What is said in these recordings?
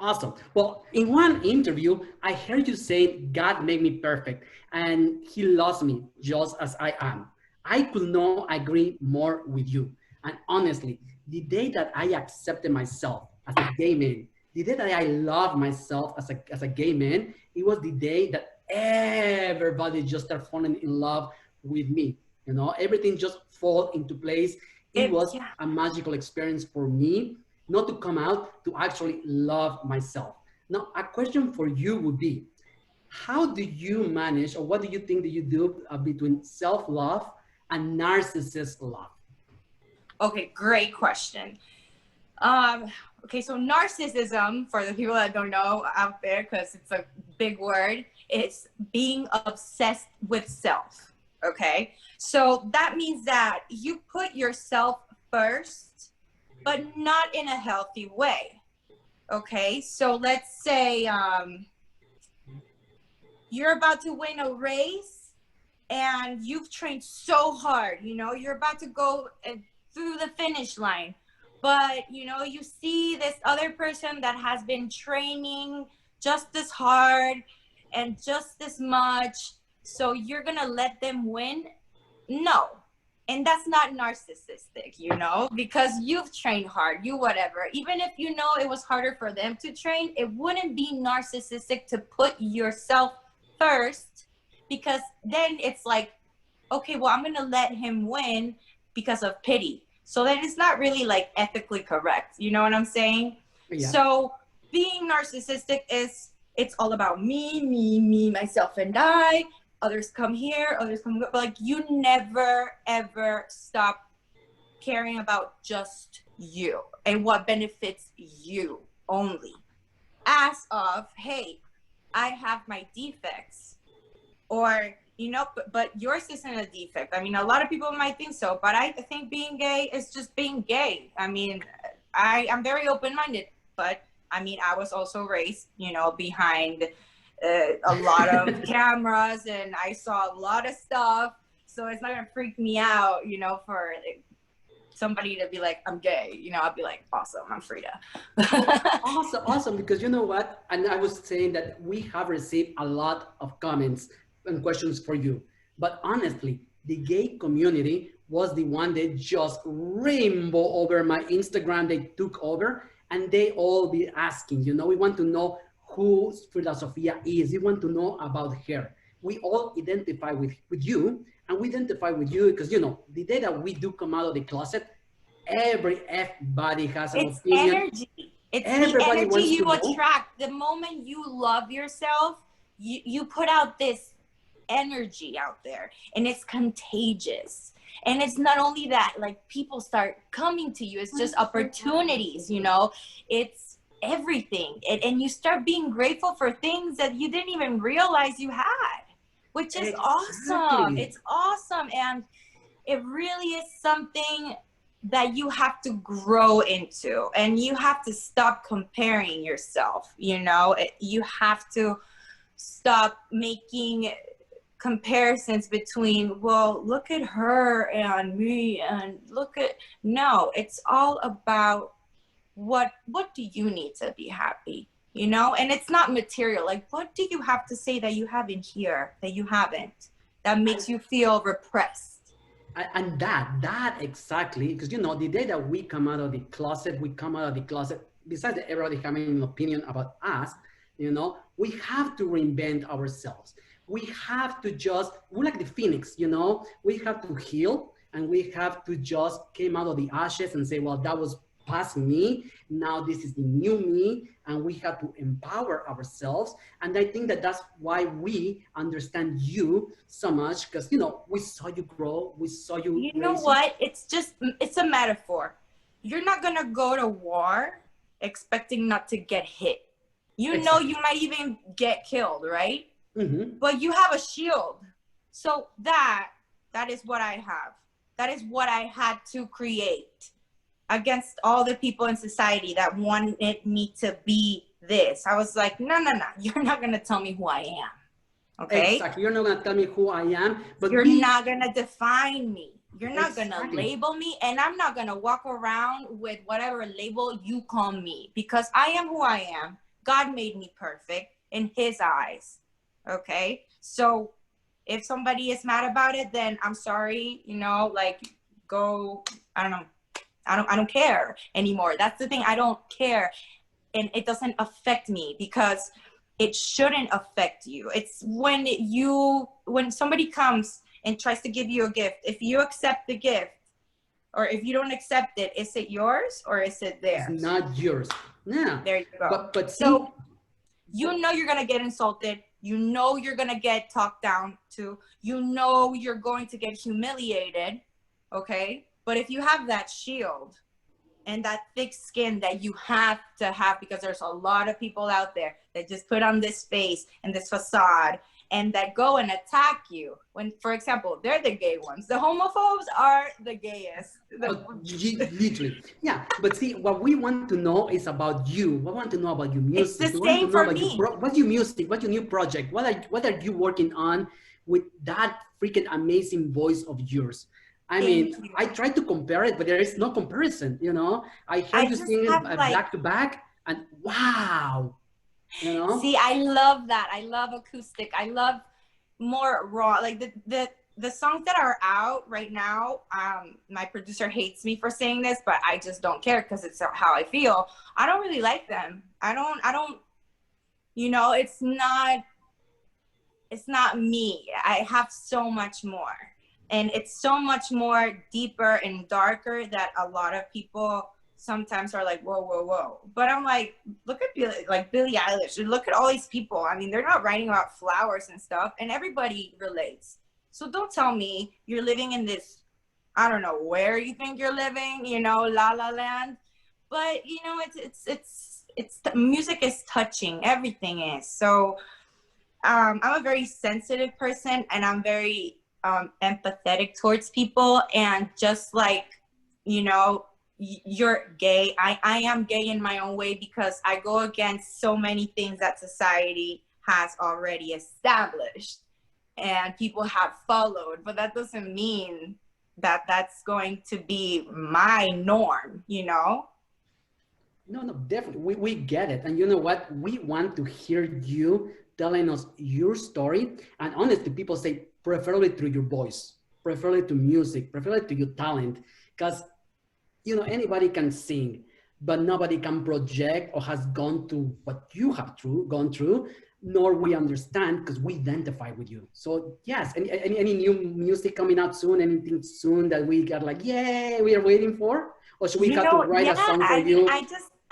Awesome. Well, in one interview, I heard you say, God made me perfect and he loves me just as I am. I could not agree more with you. And honestly, the day that I accepted myself as a gay man, the day that I love myself as a gay man, it was the day that everybody just started falling in love with me. You know, everything just fall into place. It was Yeah. a magical experience for me, not to come out, to actually love myself. Now, a question for you would be, how do you manage, or what do you think that you do between self-love and narcissist love? Okay, great question. Um, okay, so narcissism, for the people that don't know out there, because it's a big word, it's being obsessed with self. Okay, so that means that you put yourself first, but not in a healthy way. Okay, so let's say you're about to win a race and you've trained so hard, you're about to go through the finish line, but you see this other person that has been training just as hard and just as much, so you're gonna let them win? No. And that's not narcissistic, because you've trained hard, whatever. Even if it was harder for them to train, it wouldn't be narcissistic to put yourself first, because then it's like, okay, well, I'm gonna let him win because of pity. So then it's not really like ethically correct. You know what I'm saying? Yeah. So being narcissistic it's all about me, myself, and I. Others come here, others come, but like you never ever stop caring about just you and what benefits you only. As of, hey, I have my defects, or but yours isn't a defect. I mean, a lot of people might think so, but I think being gay is just being gay. I mean, I'm very open-minded, but I mean, I was also raised, behind a lot of cameras, and I saw a lot of stuff, so it's not gonna freak me out, for somebody to be like, I'm gay, I'll be like, awesome, I'm Frida. Awesome, awesome. Because you know what? And I was saying that we have received a lot of comments and questions for you. But honestly, the gay community was the one that just rainbow over my Instagram. They took over and they all be asking, we want to know who Frida Sofía is. We want to know about her. We all identify with you, and we identify with you because, the day that we do come out of the closet, everybody has an It's opinion. energy. It's the Everybody energy wants to you know. attract. The moment you love yourself, you put out this energy out there, and it's contagious. And it's not only that, like, people start coming to you. It's just opportunities, it's everything. And you start being grateful for things that you didn't even realize you had, which is awesome. Exactly. It's awesome. And it really is something that you have to grow into, and you have to stop comparing yourself. You have to stop making comparisons between, well, look at her and me, and no, it's all about what do you need to be happy, and it's not material. Like, what do you have to say that you haven't here, that you haven't, that makes you feel repressed? And that exactly, because the day that we come out of the closet, besides everybody having an opinion about us, we have to reinvent ourselves. We have to we're like the phoenix, we have to heal, and we have to just came out of the ashes and say, well, that was past me, now this is the new me, and we have to empower ourselves. And I think that that's why we understand you so much, because we saw you grow, we saw you You know what, it's a metaphor. You're not gonna go to war expecting not to get hit. Exactly. You might even get killed, right? Mm-hmm. But you have a shield. So that is what I have. That is what I had to create against all the people in society that wanted me to be this. I was like, no, you're not gonna tell me who I am. Okay? Exactly. You're not gonna tell me who I am, but you're not gonna define me. You're not gonna Exactly. label me, and I'm not gonna walk around with whatever label you call me, because I am who I am. God made me perfect in his eyes. Okay. So if somebody is mad about it, then I'm sorry, you know, like go, I don't know. I don't care anymore. That's the thing. I don't care. And it doesn't affect me because it shouldn't affect you. It's when somebody comes and tries to give you a gift, if you accept the gift or if you don't accept it, is it yours or is it theirs? It's not yours. Yeah. There you go. But so you know you're going to get insulted. You know you're going to get talked down to. You know you're going to get humiliated. Okay? But if you have that shield and that thick skin that you have to have, because there's a lot of people out there that just put on this face and this facade and that go and attack you when, for example, they're the gay ones. The homophobes are the gayest. Literally. Yeah, but see, what we want to know is about you. We want to know about your music. It's the same for me. What's your music? What's your new project? What are you working on with that freaking amazing voice of yours? I mean, I try to compare it, but there is no comparison, you know? I hear you singing back to back and wow, you know? See, I love that. I love acoustic. I love more raw. Like the songs that are out right now, my producer hates me for saying this, but I just don't care because it's how I feel. I don't really like them. I don't, you know, it's not me. I have so much more. And it's so much more deeper and darker that a lot of people sometimes are like, whoa, whoa, whoa. But I'm like, look at Billie Eilish. Look at all these people. I mean, they're not writing about flowers and stuff, and everybody relates. So don't tell me you're living in this, I don't know where you think you're living, you know, La La Land. But you know, it's music is touching. Everything is. So I'm a very sensitive person, and I'm very empathetic towards people. And just like, you know, you're gay, I am gay in my own way because I go against so many things that society has already established and people have followed, but that doesn't mean that that's going to be my norm, you know? No, definitely. We get it. And you know what? We want to hear you telling us your story. And honestly, people say, preferably through your voice, preferably to music, preferably to your talent. Because, you know, anybody can sing, but nobody can project or has gone through what you have gone through, nor we understand because we identify with you. So yes, any new music coming out soon, anything soon that we got like, yay, we are waiting for? Or should we have to write a song for you?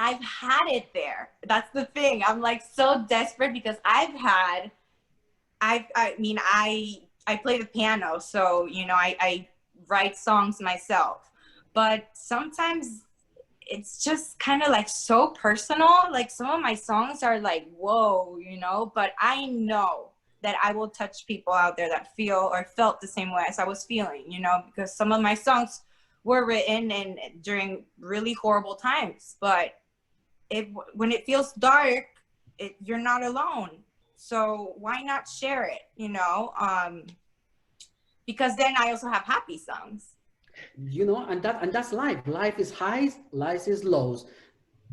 I've had it there. That's the thing. I'm like so desperate because I play the piano, so, you know, I write songs myself, but sometimes it's just kind of like so personal. Like some of my songs are like, whoa, you know, but I know that I will touch people out there that feel or felt the same way as I was feeling, you know, because some of my songs were written during really horrible times, but when it feels dark, you're not alone. So why not share it, you know? Because then I also have happy songs. You know, and that's life. Life is highs, life is lows.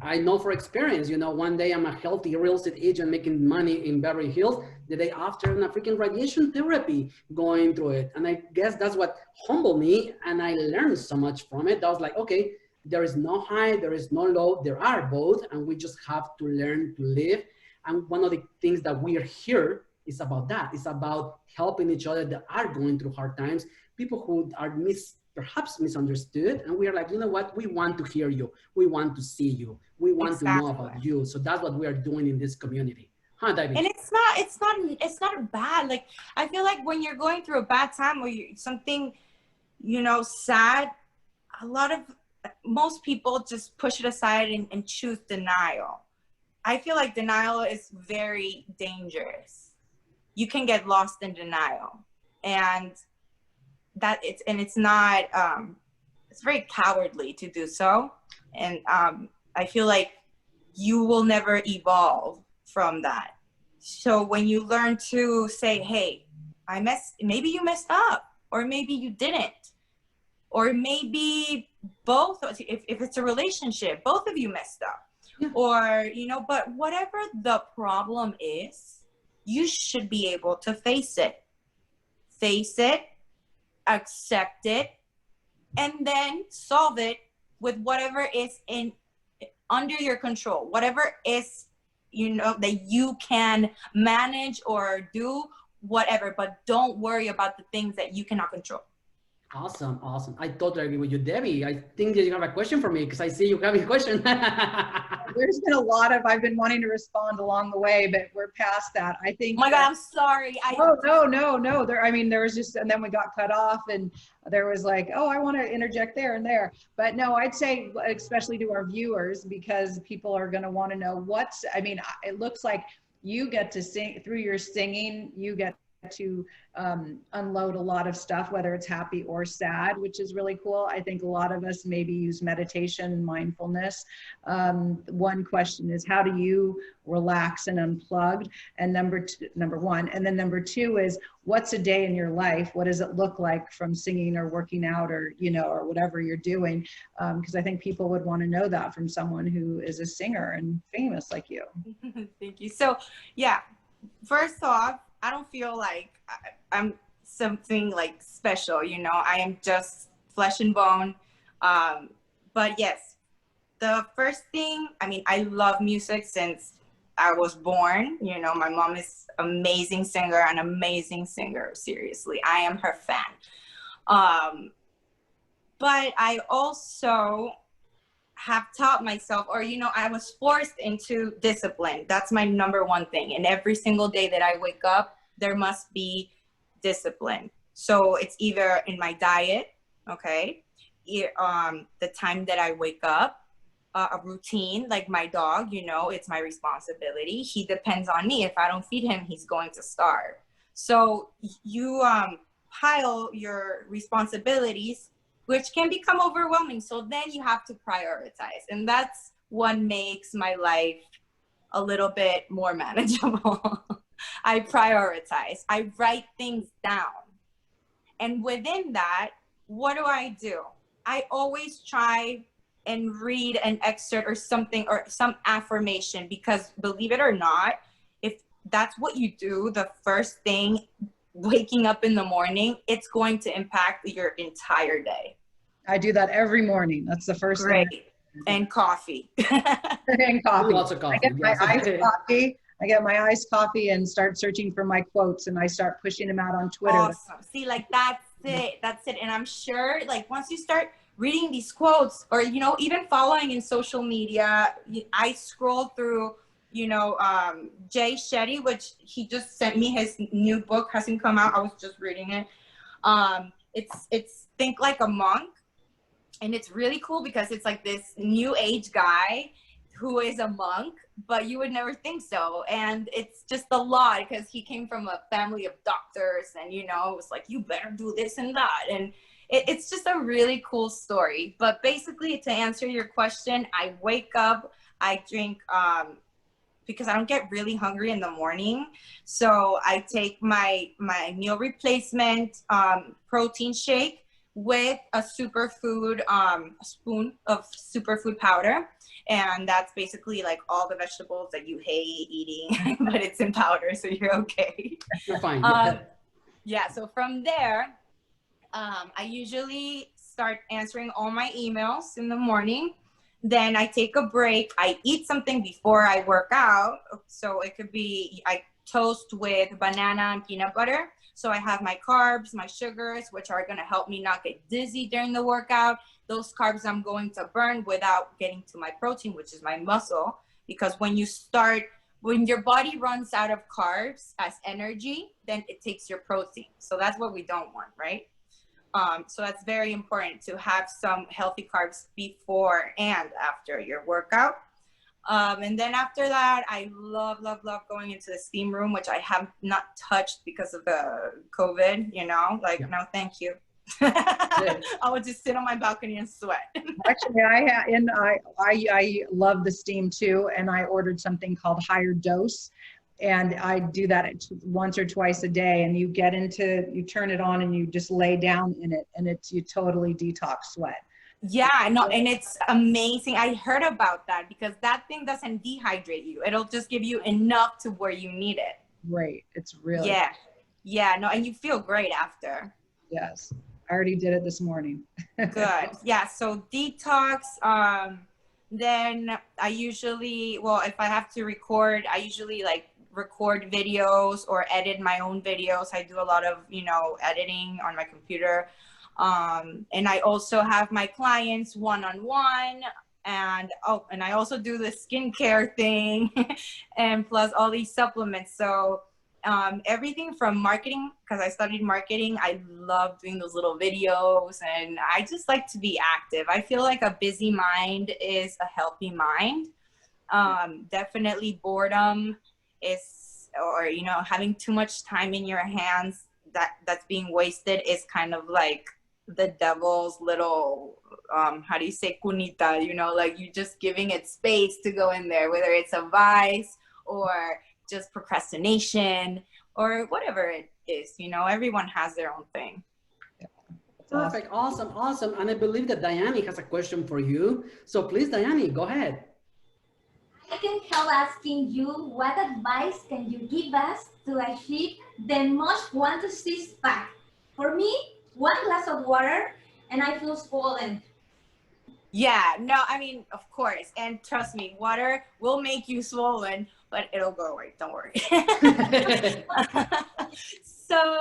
I know for experience, you know, one day I'm a healthy real estate agent making money in Beverly Hills. The day after, an African radiation therapy going through it. And I guess that's what humbled me. And I learned so much from it. I was like, okay, there is no high, there is no low, there are both. And we just have to learn to live. And one of the things that we are here is about that. It's about helping each other that are going through hard times, people who are perhaps misunderstood. And we are like, you know what? We want to hear you. We want to see you. We want to know about you. So that's what we are doing in this community. Huh, David? And it's not bad. Like, I feel like when you're going through a bad time or something, you know, sad, most people just push it aside and choose denial. I feel like denial is very dangerous. You can get lost in denial, and it's not, it's very cowardly to do so. And I feel like you will never evolve from that. So when you learn to say, hey, maybe you messed up, or maybe you didn't, or maybe both, if it's a relationship, both of you messed up, or, you know, but whatever the problem is, you should be able to face it, accept it, and then solve it with whatever is in under your control, whatever is, you know, that you can manage or do, whatever, but don't worry about the things that you cannot control. Awesome, awesome. I totally agree with you, Debbie. I think that you have a question for me because I see you have a question. There's been a lot of, I've been wanting to respond along the way, but we're past that. I think. Oh my God, I'm sorry. No. There was just, and then we got cut off, and there was like, oh, I want to interject there and there. But no, I'd say, especially to our viewers, because people are going to want to know it looks like you get to sing through your singing, you get to unload a lot of stuff, whether it's happy or sad, which is really cool. I think a lot of us maybe use meditation and mindfulness. One question is, how do you relax and unplug? And number one, and then number two is, what's a day in your life? What does it look like from singing or working out, or, you know, or whatever you're doing? Because I think people would want to know that from someone who is a singer and famous like you. Thank you. So yeah, first off, I don't feel like I'm something like special, you know, I am just flesh and bone. But yes, the first thing, I mean, I love music since I was born. You know, my mom is an amazing singer, seriously. I am her fan. But I also have taught myself, or, you know, I was forced into discipline. That's my number one thing. And every single day that I wake up, there must be discipline. So it's either in my diet, okay, the time that I wake up, a routine, like my dog, you know, it's my responsibility. He depends on me. If I don't feed him, he's going to starve. So you pile your responsibilities, which can become overwhelming. So then you have to prioritize. And that's what makes my life a little bit more manageable. I prioritize. I write things down. And within that, what do? I always try and read an excerpt or something, or some affirmation, because believe it or not, if that's what you do the first thing, waking up in the morning, it's going to impact your entire day. I do that every morning. That's the first thing. Great. And coffee. And coffee. Lots of coffee. I get my iced coffee. I get my iced coffee and start searching for my quotes, and I start pushing them out on Twitter. Awesome. See, like that's it. That's it. And I'm sure, like, once you start reading these quotes, or, you know, even following in social media, I scroll through, you know, Jay Shetty, which he just sent me his new book, hasn't come out. I was just reading it. It's Think Like a Monk. And it's really cool because it's like this new age guy who is a monk, but you would never think so. And it's just a lot because he came from a family of doctors, and, you know, it was like, you better do this and that. And it's just a really cool story. But basically, to answer your question, I wake up, I drink, because I don't get really hungry in the morning. So I take my meal replacement protein shake with a superfood, a spoon of superfood powder. And that's basically like all the vegetables that you hate eating, but it's in powder, so you're okay. You're fine. Yeah, so from there, I usually start answering all my emails in the morning. Then I take a break. I eat something before I work out. So it could be, I toast with banana and peanut butter. So I have my carbs, my sugars, which are going to help me not get dizzy during the workout. Those carbs I'm going to burn without getting to my protein, which is my muscle. Because when your body runs out of carbs as energy, then it takes your protein. So that's what we don't want, right? So that's very important to have some healthy carbs before and after your workout. And then after that, I love going into the steam room, which I have not touched because of the COVID, you know, like, no, thank you. I would just sit on my balcony and sweat. Actually, I love the steam too. And I ordered something called Higher Dose. And I do that once or twice a day, and you turn it on and you just lay down in it, and you totally detox sweat. Yeah, no, and it's amazing. I heard about that because that thing doesn't dehydrate you. It'll just give you enough to where you need it. Great. It's really, Yeah. Yeah, no, and you feel great after. yes. I already did it this morning. Good. Yeah, so detox, then I usually, well, if I have to record, I usually like record videos or edit my own videos. I do a lot of, you know, editing on my computer. And I also have my clients one-on-one, and and I also do the skincare thing and plus all these supplements. So everything from marketing, because I studied marketing, I love doing those little videos, and I just like to be active. I feel like a busy mind is a healthy mind. Definitely boredom is, or, you know, having too much time in your hands that's being wasted is kind of like the devil's little, how do you say, cunita, you know, like you just giving it space to go in there, whether it's a vice or just procrastination or whatever it is, you know, everyone has their own thing. Perfect. Awesome. Awesome. And I believe that Diane has a question for you. So please, Diane, go ahead. I can help asking you, what advice can you give us to achieve the most wanted six-pack? For me, 1 glass of water and I feel swollen. Yeah, no, I mean, of course. And trust me, water will make you swollen, but it'll go away. Don't worry. So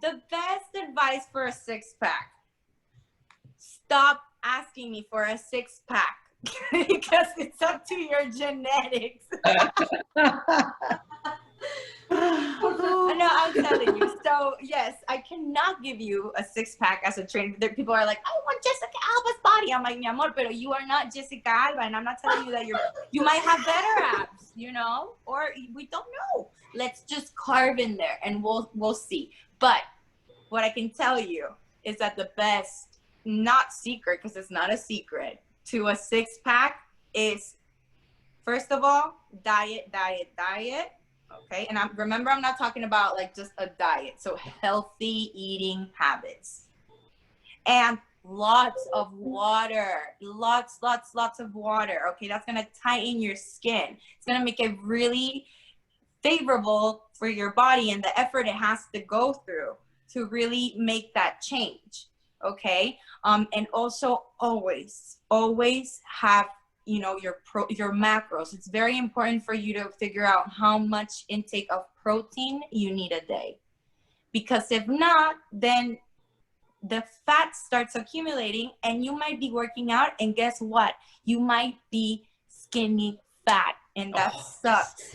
the best advice for a six-pack, stop asking me for a six-pack because it's up to your genetics. No, I'm telling you. So yes, I cannot give you a six-pack as a trainer. People are like, I want Jessica Alba's body. I'm like, mi amor, pero you are not Jessica Alba, and I'm not telling you that you might have better abs, you know, or we don't know. Let's just carve in there, and we'll see. But what I can tell you is that the best, not secret, because it's not a secret, to a six-pack is, first of all, diet. Okay, and remember, I'm not talking about like just a diet. So healthy eating habits and lots of water, lots of water. Okay, that's gonna tighten your skin. It's gonna make it really favorable for your body and the effort it has to go through to really make that change. Okay, and also always have, you know, your macros. It's very important for you to figure out how much intake of protein you need a day, because if not, then the fat starts accumulating and you might be working out, and guess what, you might be skinny fat, and that sucks.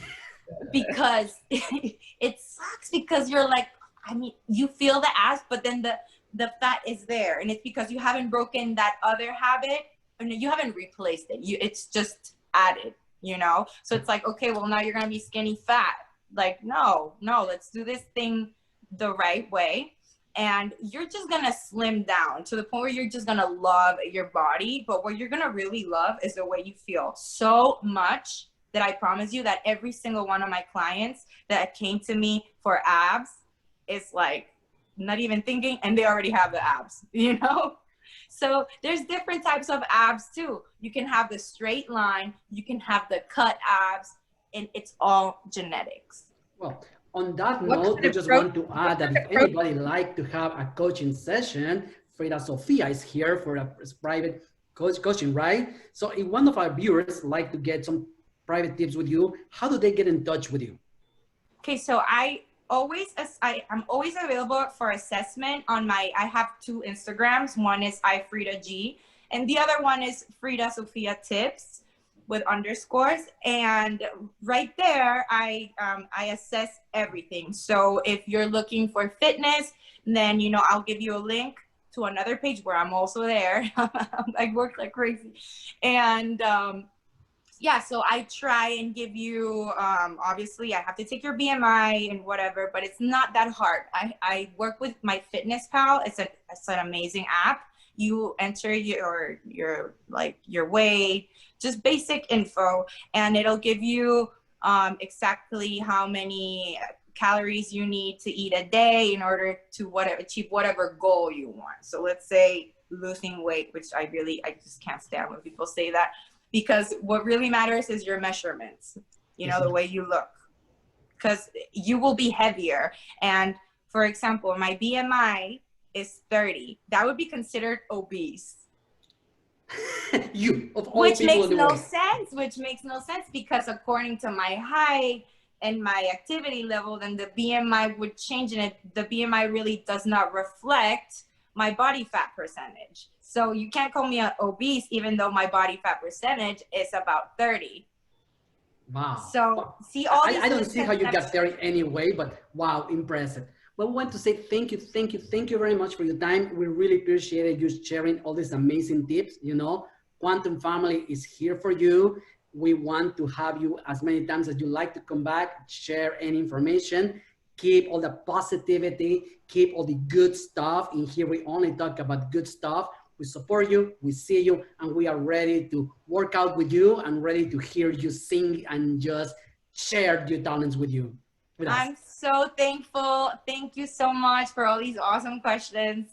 Because it sucks, because you're like, I mean, you feel the abs, but then the fat is there, and it's because you haven't broken that other habit. You haven't replaced it. It's just added, you know? So it's like, okay, well, now you're going to be skinny fat. Like, no, let's do this thing the right way. And you're just going to slim down to the point where you're just going to love your body. But what you're going to really love is the way you feel, so much that I promise you that every single one of my clients that came to me for abs is like, not even thinking, and they already have the abs, you know? So there's different types of abs too. You can have the straight line, you can have the cut abs, and it's all genetics. Well, on that note, we just want to add that if anybody like to have a coaching session, Frida Sofía is here for a private coaching, right? So if one of our viewers like to get some private tips with you, how do they get in touch with you? Okay, so I'm always available for assessment on I have 2 Instagrams. One is iFridaG, and the other one is Frida Sofía Tips with underscores. And right there, I assess everything. So if you're looking for fitness, then, you know, I'll give you a link to another page where I'm also there. I work like crazy. And yeah, so I try and give you, obviously I have to take your BMI and whatever, but it's not that hard. I work with my Fitness Pal. It's an amazing app. You enter your weight, just basic info, and it'll give you exactly how many calories you need to eat a day in order to achieve whatever goal you want. So let's say losing weight, which I just can't stand when people say that, because what really matters is your measurements, you know, the way you look, because you will be heavier. And for example, my BMI is 30. That would be considered obese. You, of all Which people makes in the no world. sense, because according to my height and my activity level, then the BMI would change, and the BMI really does not reflect my body fat percentage. So you can't call me obese even though my body fat percentage is about 30. Wow. So see all these I don't see how you got misconceptions. there anyway, but wow, impressive. But we want to say thank you very much for your time. We really appreciated you sharing all these amazing tips. You know, Quantum Family is here for you. We want to have you as many times as you like to come back, share any information, keep all the positivity, keep all the good stuff. In here, we only talk about good stuff. We support you, we see you, and we are ready to work out with you and ready to hear you sing and just share your talents with you. I'm so thankful. Thank you so much for all these awesome questions.